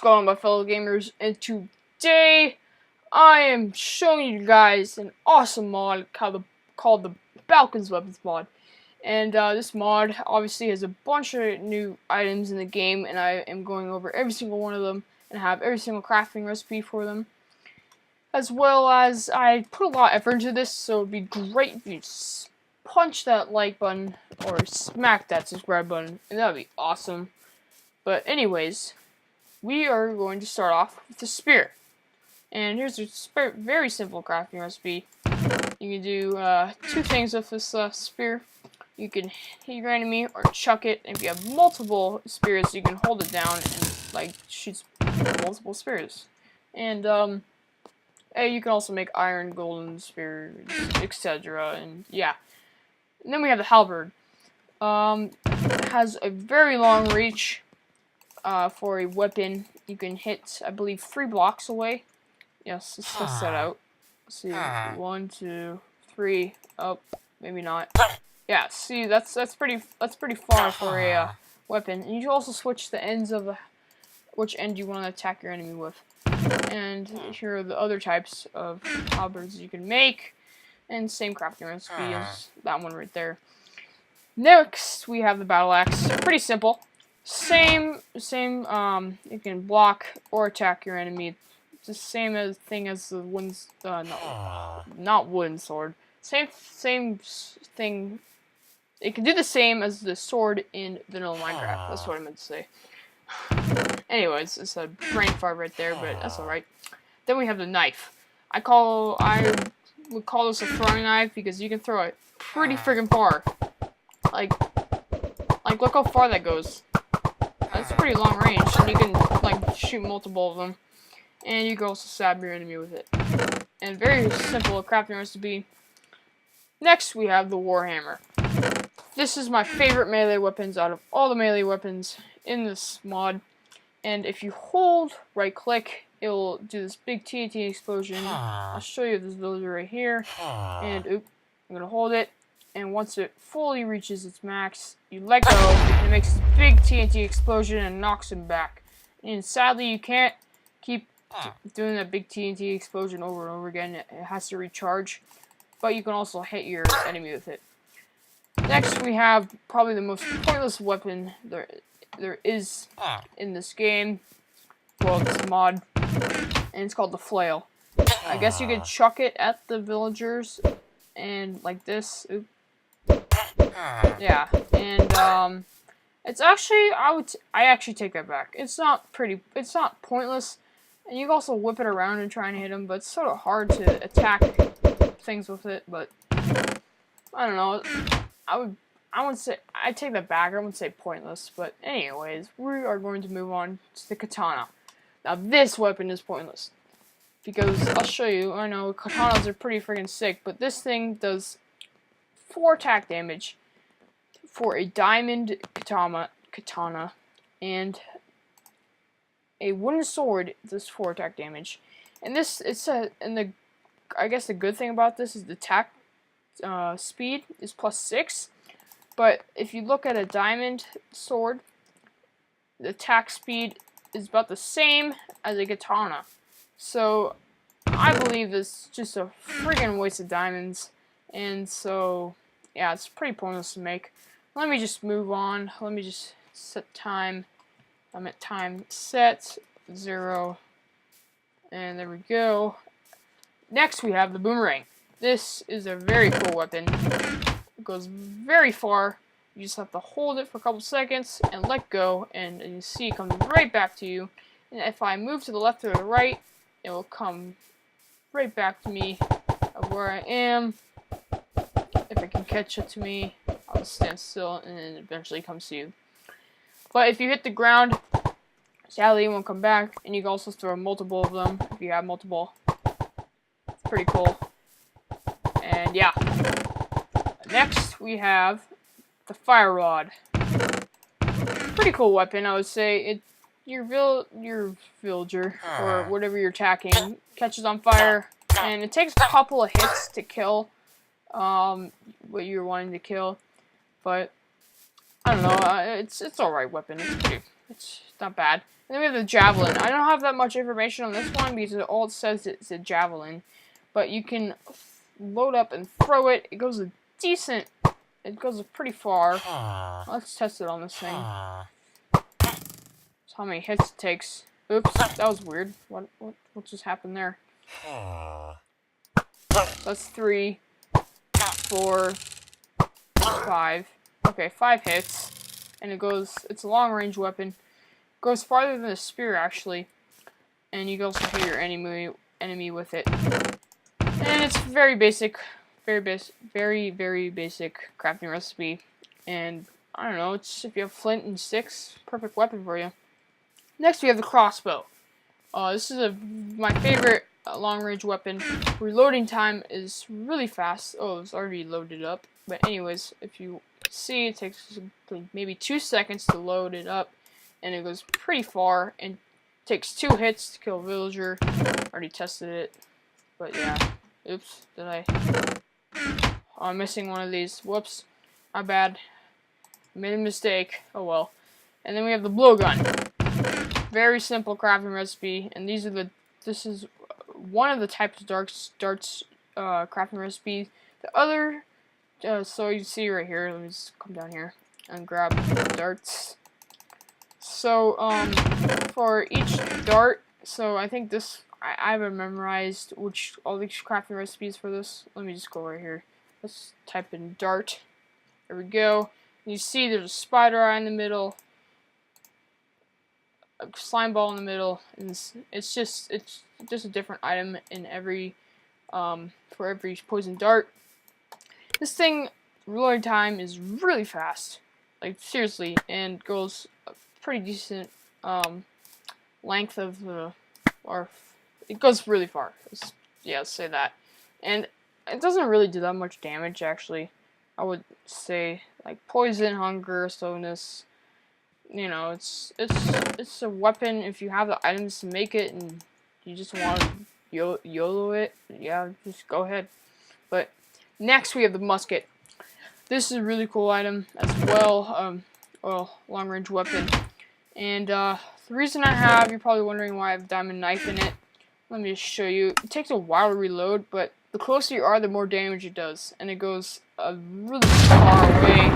going on, my fellow gamers? And today I am showing you guys an awesome mod called the Balkon's Weapons mod. And this mod obviously has a bunch of new items in the game, and I am going over every single one of them and have every single crafting recipe for them. As well as I put a lot of effort into this, so it'd be great if you punch that like button or smack that subscribe button, and that would be awesome. But anyways, we are going to start off with the spear. And here's a very simple crafting recipe. You can do two things with this spear. You can hit your enemy or chuck it. If you have multiple spears, you can hold it down and like shoot multiple spears. And you can also make iron, golden spears, etc. And yeah. And then we have the halberd. It has a very long reach. For a weapon, you can hit, I believe, 3 blocks away. Yes, let's test that out. Let's see, 1, 2, 3. Oh, maybe not. Yeah, see, that's pretty far for a weapon. And you can also switch the ends of which end you want to attack your enemy with. And here are the other types of halberds you can make, and same crafting recipe as that one right there. Next, we have the battle axe. Pretty simple. Same, you can block or attack your enemy. It's the same thing as the wooden, not wooden sword. Same thing. It can do the same as the sword in vanilla Minecraft. That's what I meant to say. Anyways, it's a brain fart right there, but that's alright. Then we have the knife. I would call this a throwing knife because you can throw it pretty friggin' far. Like look how far that goes. That's pretty long range, and you can like shoot multiple of them, and you can also stab your enemy with it. And very simple crafting recipe. Next, we have the warhammer. This is my favorite melee weapons out of all the melee weapons in this mod. And if you hold right click, it will do this big TNT explosion. I'll show you this villager right here. And I'm gonna hold it. And once it fully reaches its max, you let go, and it makes this big TNT explosion and knocks him back. And sadly, you can't keep doing that big TNT explosion over and over again. It has to recharge. But you can also hit your enemy with it. Next, we have probably the most pointless weapon there is in this game. Well, this mod. And it's called the flail. I guess you could chuck it at the villagers and like this. Oops. Yeah, and it's actually I actually take that back. It's not pointless, and you can also whip it around and try and hit them, but it's sort of hard to attack things with it. But I don't know. I would say I take that back. I wouldn't say pointless, but anyways, we are going to move on to the katana. Now this weapon is pointless because I'll show you. I know katanas are pretty freaking sick, but this thing does 4 attack damage for a diamond katana, and a wooden sword does 4 attack damage. And I guess the good thing about this is the attack speed is +6. But if you look at a diamond sword, the attack speed is about the same as a katana. So I believe this is just a friggin' waste of diamonds. And so, yeah, it's pretty pointless to make. Let me just move on. Let me just set time. I'm at time set 0. And there we go. Next, we have the boomerang. This is a very cool weapon. It goes very far. You just have to hold it for a couple seconds and let go. And you see it comes right back to you. And if I move to the left or the right, it will come right back to me of where I am. If it can catch up to me, I'll stand still and then eventually comes to you. But if you hit the ground, sadly it won't come back, and you can also throw multiple of them if you have multiple. It's pretty cool. And yeah. Next we have the fire rod. Pretty cool weapon, I would say. Your villager or whatever you're attacking catches on fire, and it takes a couple of hits to kill what you're wanting to kill, but I don't know. It's alright weapon. It's not bad. And then we have the javelin. I don't have that much information on this one because all it says is a javelin, but you can load up and throw it. It goes a decent. It goes pretty far. Let's test it on this thing. How many hits it takes. Oops, that was weird. What just happened there? That's 3, 4, 5. Okay, 5 hits. And it's a long range weapon. Goes farther than a spear actually. And you can also hit your enemy with it. And it's very basic. Very basic crafting recipe. And I don't know, it's if you have flint and sticks, perfect weapon for you. Next we have the crossbow. This is my favorite long-range weapon. Reloading time is really fast. Oh, it's already loaded up. But anyways, if you see, it takes maybe 2 seconds to load it up. And it goes pretty far. And takes 2 hits to kill a villager. Already tested it. But yeah. Oops, I'm missing one of these. Whoops. My bad. Made a mistake. Oh well. And then we have the blowgun. Very simple crafting recipe, and this is one of the types of darts crafting recipes. The other, so you see right here. Let me just come down here and grab the darts. So for each dart, so I think this I haven't memorized all these crafting recipes for this. Let me just go right here. Let's type in dart. There we go. And you see there's a spider eye in the middle. A slime ball in the middle, and it's just a different item in every for every poison dart. This thing reload time is really fast, like seriously, and goes a pretty decent length of or it goes really far. Yeah, let's say that, and it doesn't really do that much damage actually. I would say like poison, hunger, slowness. You know, it's a weapon if you have the items to make it and you just want to YOLO it. Yeah, just go ahead. But next we have the musket. This is a really cool item as well. Long range weapon. And the reason I have, you're probably wondering why I have a diamond knife in it. Let me just show you. It takes a while to reload, but the closer you are, the more damage it does, and it goes really far away.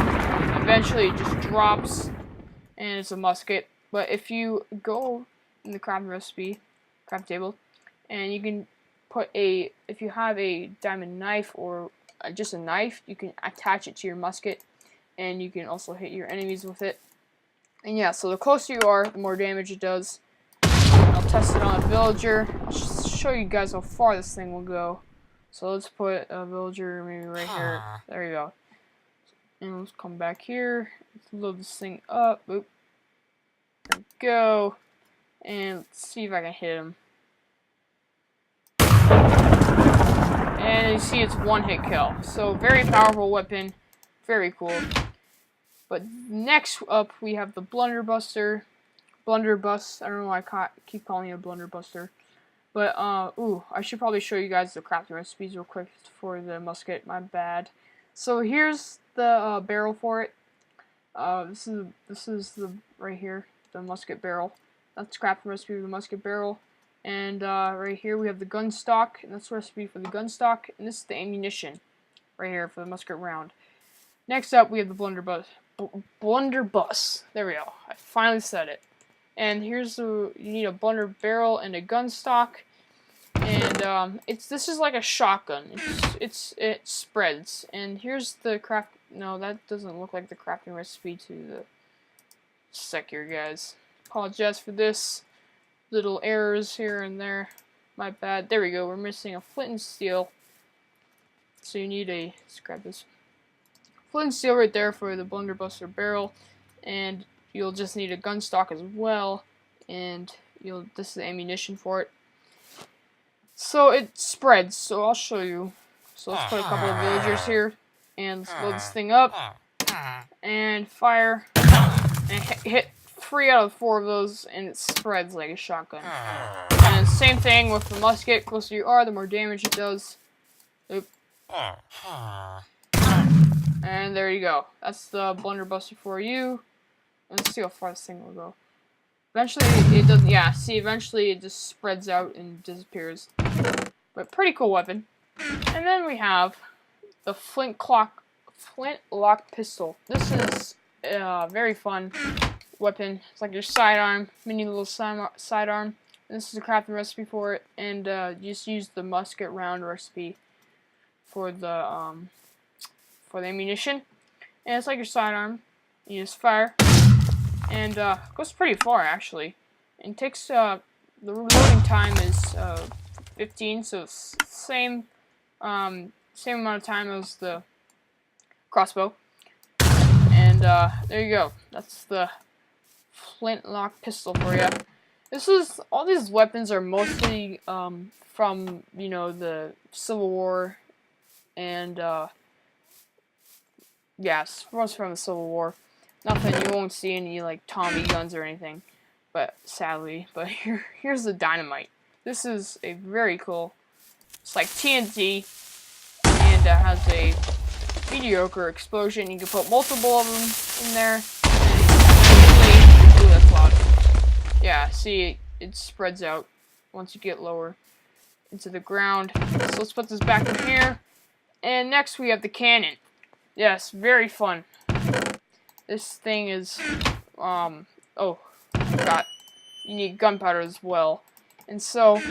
Eventually, it just drops. And it's a musket. But if you go in the craft table, and you can put if you have a diamond knife or just a knife, you can attach it to your musket, and you can also hit your enemies with it. And yeah, so the closer you are, the more damage it does. I'll test it on a villager. I'll show you guys how far this thing will go. So let's put a villager maybe right here. There you go. And let's come back here. Let's load this thing up. Oop. There we go. And let's see if I can hit him. And you see it's one hit kill. So very powerful weapon. Very cool. But next up we have the blunderbuster. Blunderbuss. I don't know why I keep calling it a blunderbuster. But I should probably show you guys the crafting recipes real quick for the musket. My bad. So here's the barrel for it. This is the right here, the musket barrel. That's the crafting recipe for the musket barrel. And right here we have the gun stock, and that's the recipe for the gun stock. And this is the ammunition right here for the musket round. Next up we have the blunderbuss. Blunderbuss. There we go. I finally said it. And here's you need a blunder barrel and a gun stock. And this is like a shotgun. It spreads. And here's the craft. No, that doesn't look like the crafting recipe to the sec here, guys. Apologize for this. Little errors here and there. My bad. There we go. We're missing a flint and steel. So you need let's grab this. Flint and steel right there for the blunderbuster barrel. And you'll just need a gun stock as well. And this is the ammunition for it. So it spreads. So I'll show you. So let's put a couple of villagers here. And let's load this thing up. And fire. And hit 3 out of 4 of those, and it spreads like a shotgun. And same thing with the musket. Closer you are, the more damage it does. Oop. And And there you go. That's the blunderbuster for you. Let's see how far this thing will go. Eventually, it doesn't. Yeah, see, eventually it just spreads out and disappears. But pretty cool weapon. And then we have the flintlock pistol. This is a very fun weapon. It's like your sidearm, mini little sidearm. This is a crafting recipe for it, and you just use the musket round recipe for the ammunition. And it's like your sidearm. You just fire, and goes pretty far actually. And takes the reloading time is 15, so it's same amount of time as the crossbow. And there you go. That's the flintlock pistol for you. All these weapons are mostly from, you know, the Civil War, and yes, most from the Civil War. Nothing, you won't see any like Tommy guns or anything, but sadly. But here's the dynamite. This is a very cool. It's like TNT, and has a mediocre explosion. You can put multiple of them in there. Ooh, that's loud. Yeah, see, it spreads out once you get lower into the ground. So let's put this back in here. And next we have the cannon. Yes, very fun. This thing is, oh, forgot. You need gunpowder as well. And so,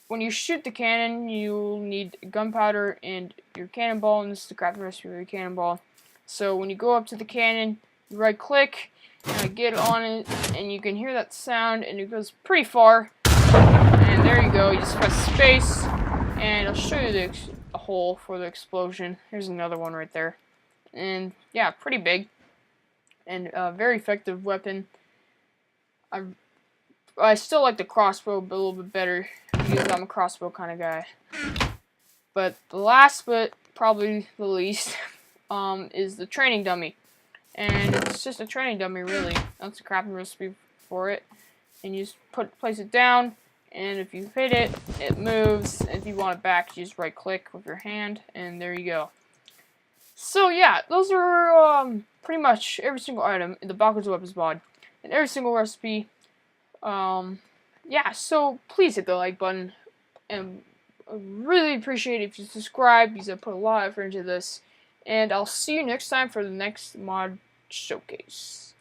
when you shoot the cannon, you'll need gunpowder and your cannonball, and this is the crafting recipe for your cannonball. So when you go up to the cannon, you right click, get on it, and you can hear that sound, and it goes pretty far. And there you go, you just press space, and I'll show you the hole for the explosion. Here's another one right there. And yeah, pretty big, and a very effective weapon. I still like the crossbow a little bit better, because I'm a crossbow kind of guy. But the last, but probably the least, is the training dummy. And it's just a training dummy, really. That's a crafting recipe for it. And you just place it down, and if you hit it, it moves. If you want it back, you just right click with your hand, and there you go. So yeah, those are pretty much every single item in the Balkon Weapons mod, and every single recipe. Yeah, so please hit the like button, and I really appreciate it if you subscribe, because I put a lot of effort into this. And I'll see you next time for the next mod showcase.